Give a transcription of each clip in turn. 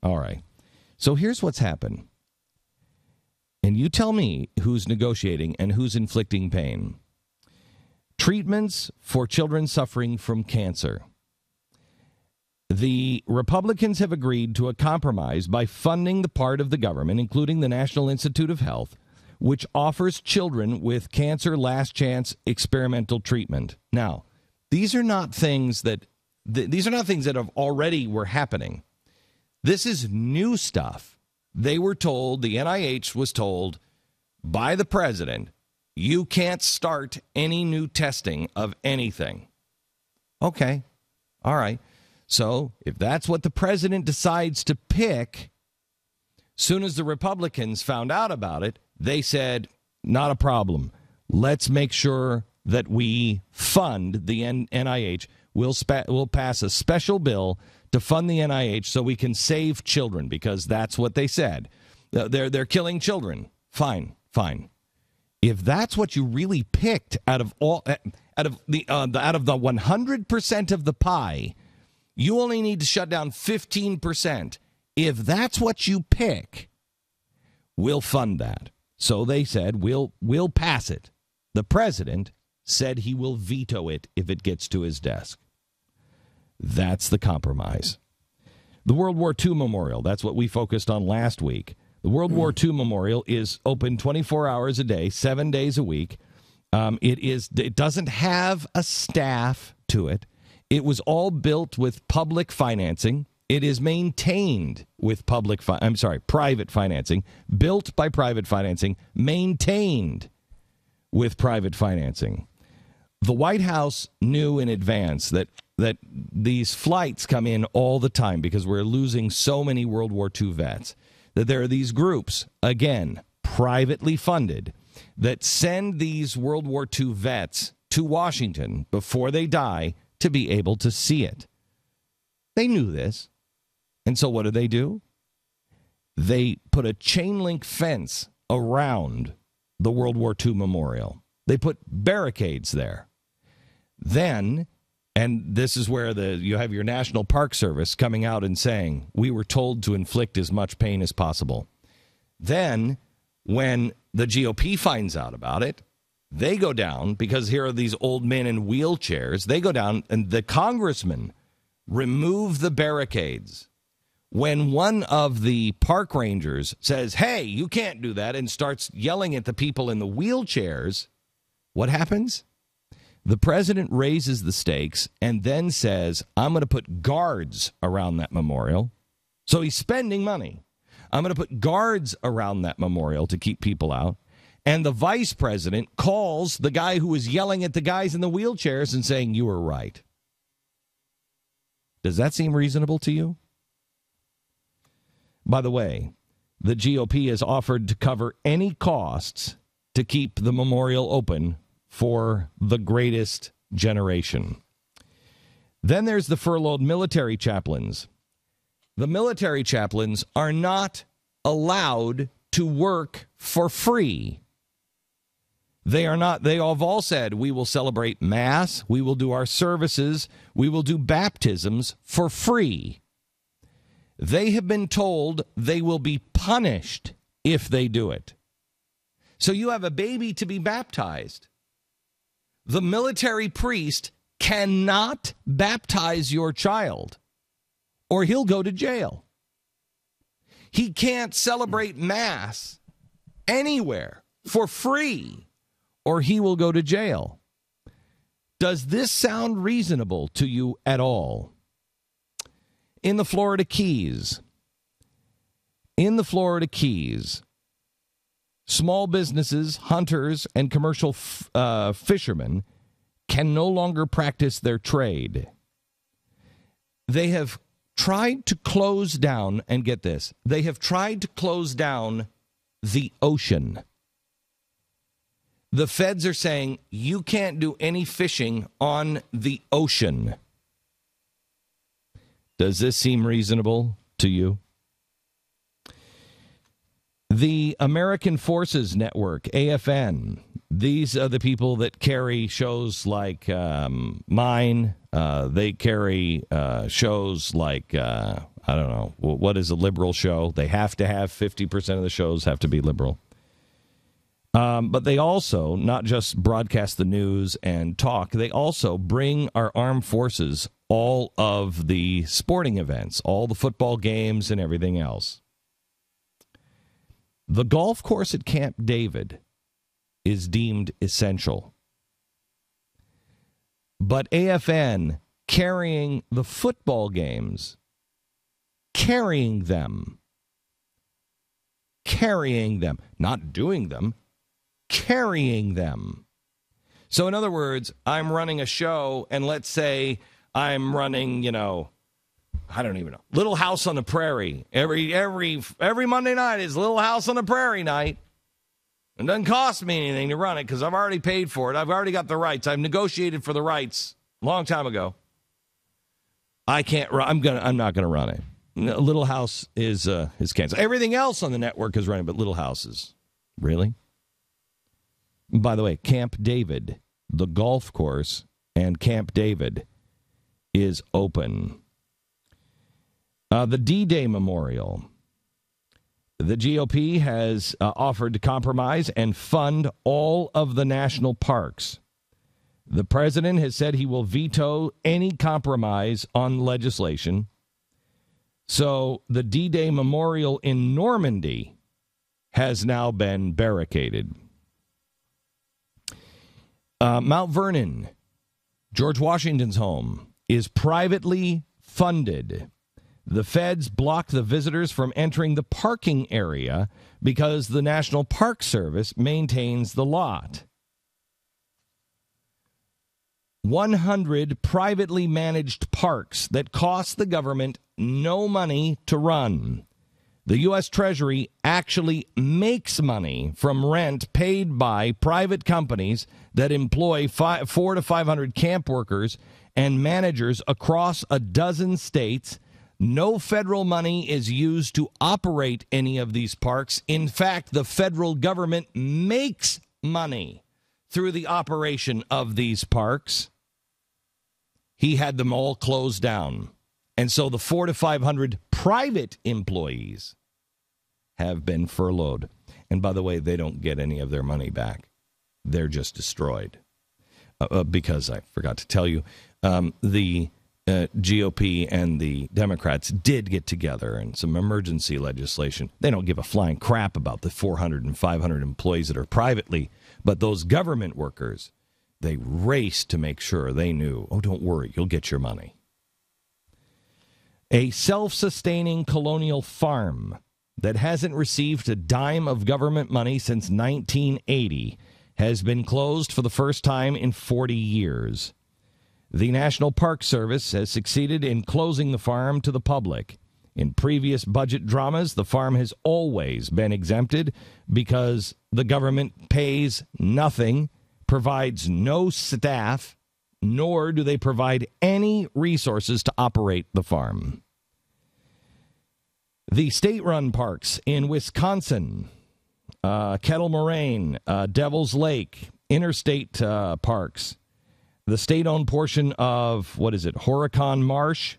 All right. So here's what's happened. And you tell me who's negotiating and who's inflicting pain. Treatments for children suffering from cancer. The Republicans have agreed to a compromise by funding the part of the government, including the National Institute of Health, which offers children with cancer last chance experimental treatment. Now, these are not things that have already were happening. This is new stuff. They were told, the NIH was told by the president, you can't start any new testing of anything. Okay. All right. So if that's what the president decides to pick, soon as the Republicans found out about it, they said, not a problem. Let's make sure that we fund the NIH. We'll pass a special bill to fund the NIH so we can save children, because that's what they said. They're killing children. Fine. If that's what you really picked out of the 100% of the pie, you only need to shut down 15%. If that's what you pick, we'll fund that. So they said, we'll pass it. The president said he will veto it if it gets to his desk. That's the compromise. The World War II Memorial, that's what we focused on last week. The World War II Memorial is open 24 hours a day, 7 days a week. It doesn't have a staff to it. It was all built with public financing. It is maintained with private financing, built by private financing, maintained with private financing. The White House knew in advance that these flights come in all the time because we're losing so many World War II vets, that there are these groups, again, privately funded, that send these World War II vets to Washington before they die to be able to see it. They knew this. And so what do? They put a chain link fence around the World War II Memorial. They put barricades there. Then, and this is where you have your National Park Service coming out and saying, we were told to inflict as much pain as possible. Then, when the GOP finds out about it, they go down, because here are these old men in wheelchairs, they go down and the congressmen remove the barricades. When one of the park rangers says, hey, you can't do that, and starts yelling at the people in the wheelchairs, what happens? The president raises the stakes and then says, I'm going to put guards around that memorial. So he's spending money. I'm going to put guards around that memorial to keep people out. And the vice president calls the guy who was yelling at the guys in the wheelchairs and saying, you were right. Does that seem reasonable to you? By the way, the GOP has offered to cover any costs to keep the memorial open for the greatest generation. Then there's the furloughed military chaplains. The military chaplains are not allowed to work for free. They have all said, we will celebrate Mass, we will do our services, we will do baptisms for free. They have been told they will be punished if they do it. So you have a baby to be baptized. The military priest cannot baptize your child, or he'll go to jail. He can't celebrate Mass anywhere for free, or he will go to jail. Does this sound reasonable to you at all? In the Florida Keys, small businesses, hunters, and commercial fishermen can no longer practice their trade. They have tried to close down, and get this, they have tried to close down the ocean. The feds are saying you can't do any fishing on the ocean. Does this seem reasonable to you? The American Forces Network, AFN, these are the people that carry shows like mine. They carry shows like I don't know. What is a liberal show? They have to have 50% of the shows have to be liberal. But they also not just broadcast the news and talk. They also bring our armed forces all of the sporting events, all the football games and everything else. The golf course at Camp David is deemed essential. But AFN carrying the football games, carrying them, not doing them, carrying them. So in other words, I'm running a show, and let's say I'm running, I don't even know, Little House on the Prairie. Every Monday night is Little House on the Prairie night. It doesn't cost me anything to run it because I've already paid for it. I've already got the rights. I've negotiated for the rights a long time ago. I can't run. I'm not gonna run it. Little House is canceled. Everything else on the network is running, but Little House is really. By the way, Camp David, the golf course, and Camp David is open. The D-Day Memorial. The GOP has offered to compromise and fund all of the national parks. The president has said he will veto any compromise on legislation. So the D-Day Memorial in Normandy has now been barricaded. Mount Vernon, George Washington's home, is privately funded. The feds blocked the visitors from entering the parking area because the National Park Service maintains the lot. 100 privately managed parks that cost the government no money to run. The U.S. Treasury actually makes money from rent paid by private companies that employ 400 to 500 camp workers and managers across a dozen states. No federal money is used to operate any of these parks. In fact, the federal government makes money through the operation of these parks. He had them all closed down. And so the 400 to 500 private employees have been furloughed. And by the way, they don't get any of their money back. They're just destroyed. Because I forgot to tell you, the GOP and the Democrats did get together in some emergency legislation. They don't give a flying crap about the 400 and 500 employees that are privately, but those government workers, they raced to make sure they knew, oh, don't worry, you'll get your money. A self-sustaining colonial farm that hasn't received a dime of government money since 1980 has been closed for the first time in 40 years. The National Park Service has succeeded in closing the farm to the public. In previous budget dramas, the farm has always been exempted because the government pays nothing, provides no staff, nor do they provide any resources to operate the farm. The state-run parks in Wisconsin, Kettle Moraine, Devil's Lake, interstate parks, the state-owned portion of, Horicon Marsh,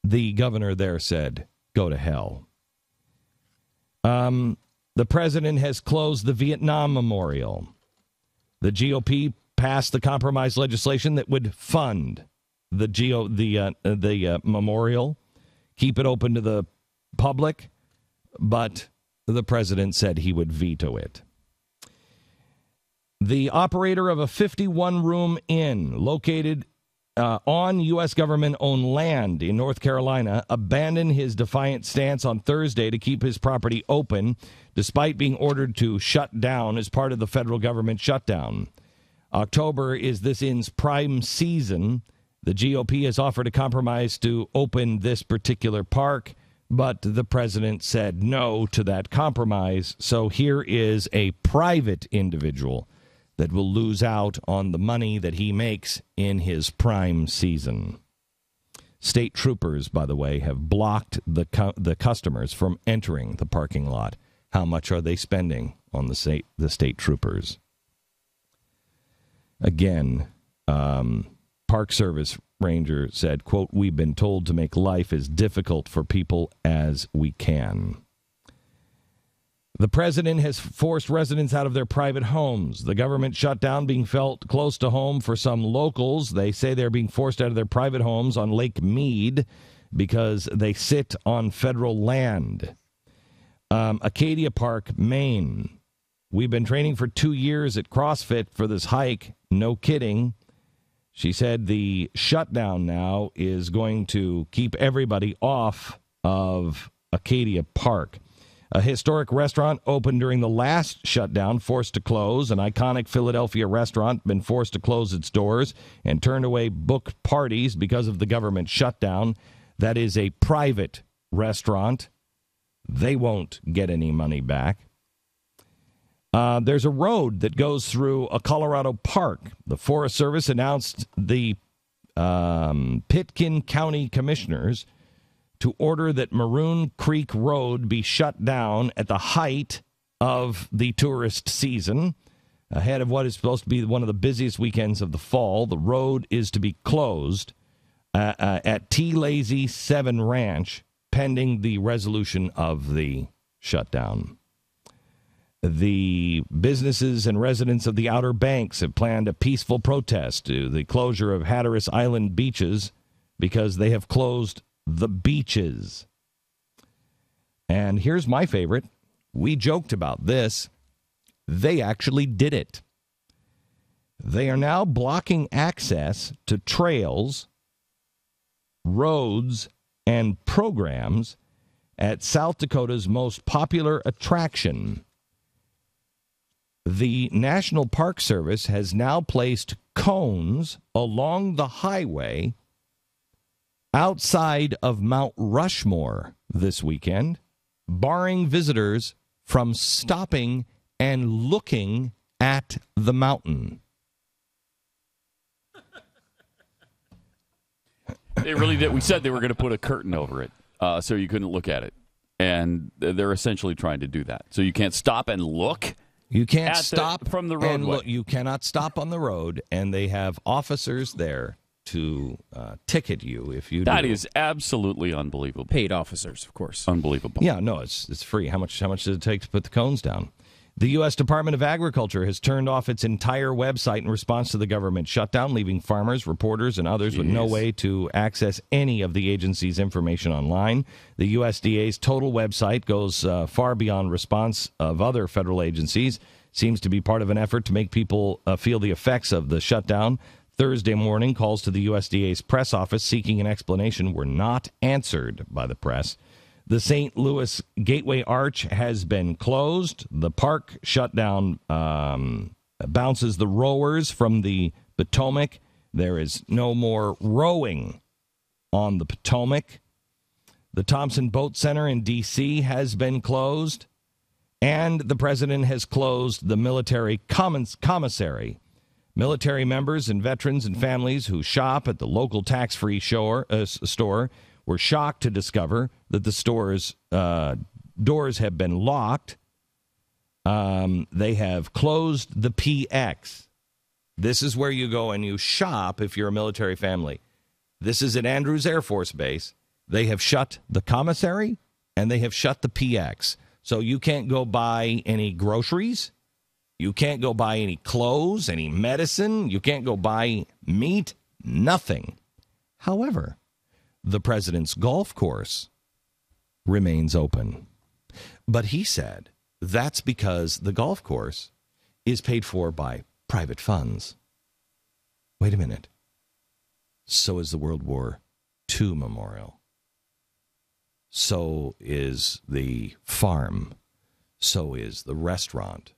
the governor there said, go to hell. The president has closed the Vietnam Memorial. The GOP passed the compromise legislation that would fund the memorial, keep it open to the public, but the president said he would veto it. The operator of a 51-room inn located on U.S. government-owned land in North Carolina abandoned his defiant stance on Thursday to keep his property open, despite being ordered to shut down as part of the federal government shutdown. October is this inn's prime season. The GOP has offered a compromise to open this particular park, but the president said no to that compromise. So here is a private individual that will lose out on the money that he makes in his prime season. State troopers, by the way, have blocked the customers from entering the parking lot. How much are they spending on the state troopers? Again, Park Service ranger said, quote, "We've been told to make life as difficult for people as we can." The president has forced residents out of their private homes. The government shutdown being felt close to home for some locals. They say they're being forced out of their private homes on Lake Mead because they sit on federal land. Acadia Park, Maine. "We've been training for 2 years at CrossFit for this hike. No kidding." She said the shutdown now is going to keep everybody off of Acadia Park. A historic restaurant opened during the last shutdown, forced to close. An iconic Philadelphia restaurant been forced to close its doors and turned away booked parties because of the government shutdown. That is a private restaurant. They won't get any money back. There's a road that goes through a Colorado park. The Forest Service announced the Pitkin County Commissioners to order that Maroon Creek Road be shut down at the height of the tourist season. Ahead of what is supposed to be one of the busiest weekends of the fall, the road is to be closed at T. Lazy 7 Ranch, pending the resolution of the shutdown. The businesses and residents of the Outer Banks have planned a peaceful protest to the closure of Hatteras Island beaches because they have closed the beaches. And here's my favorite. We joked about this. They actually did it. They are now blocking access to trails, roads, and programs at South Dakota's most popular attraction. The National Park Service has now placed cones along the highway outside of Mount Rushmore this weekend, barring visitors from stopping and looking at the mountain. They really did. We said they were going to put a curtain over it so you couldn't look at it. And they're essentially trying to do that. So you can't stop and look. You can't stop from the roadway. You cannot stop on the road, and they have officers there to ticket you if you do. That is absolutely unbelievable. Paid officers, of course. Unbelievable. Yeah, no, it's free. How much does it take to put the cones down? The U.S. Department of Agriculture has turned off its entire website in response to the government shutdown, leaving farmers, reporters, and others with no way to access any of the agency's information online. The USDA's total website goes far beyond response of other federal agencies. Seems to be part of an effort to make people feel the effects of the shutdown. Thursday morning, calls to the USDA's press office seeking an explanation were not answered by the press. The St. Louis Gateway Arch has been closed. The park shutdown bounces the rowers from the Potomac. There is no more rowing on the Potomac. The Thompson Boat Center in D.C. has been closed. And the president has closed the military commissary. Military members and veterans and families who shop at the local tax-free store were shocked to discover that the store's doors have been locked. They have closed the PX. This is where you go and you shop if you're a military family. This is at Andrews Air Force Base. They have shut the commissary and they have shut the PX. So you can't go buy any groceries. You can't go buy any clothes, any medicine. You can't go buy meat, nothing. However, the president's golf course remains open. But he said that's because the golf course is paid for by private funds. Wait a minute. So is the World War II memorial. So is the farm. So is the restaurant.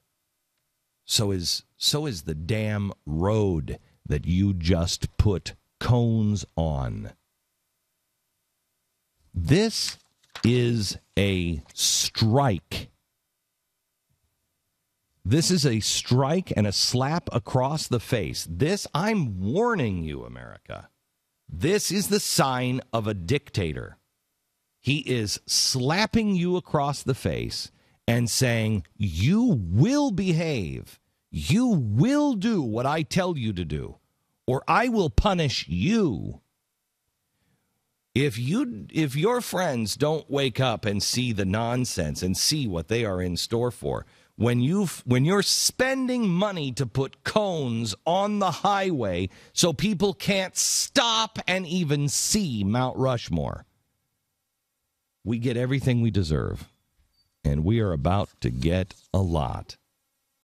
So is the damn road that you just put cones on. This is a strike. This is a strike and a slap across the face. This, I'm warning you, America. This is the sign of a dictator. He is slapping you across the face and saying, you will behave. You will do what I tell you to do, or I will punish you If your friends don't wake up and see the nonsense and see what they are in store for, when you're spending money to put cones on the highway so people can't stop and even see Mount Rushmore, we get everything we deserve, and we are about to get a lot.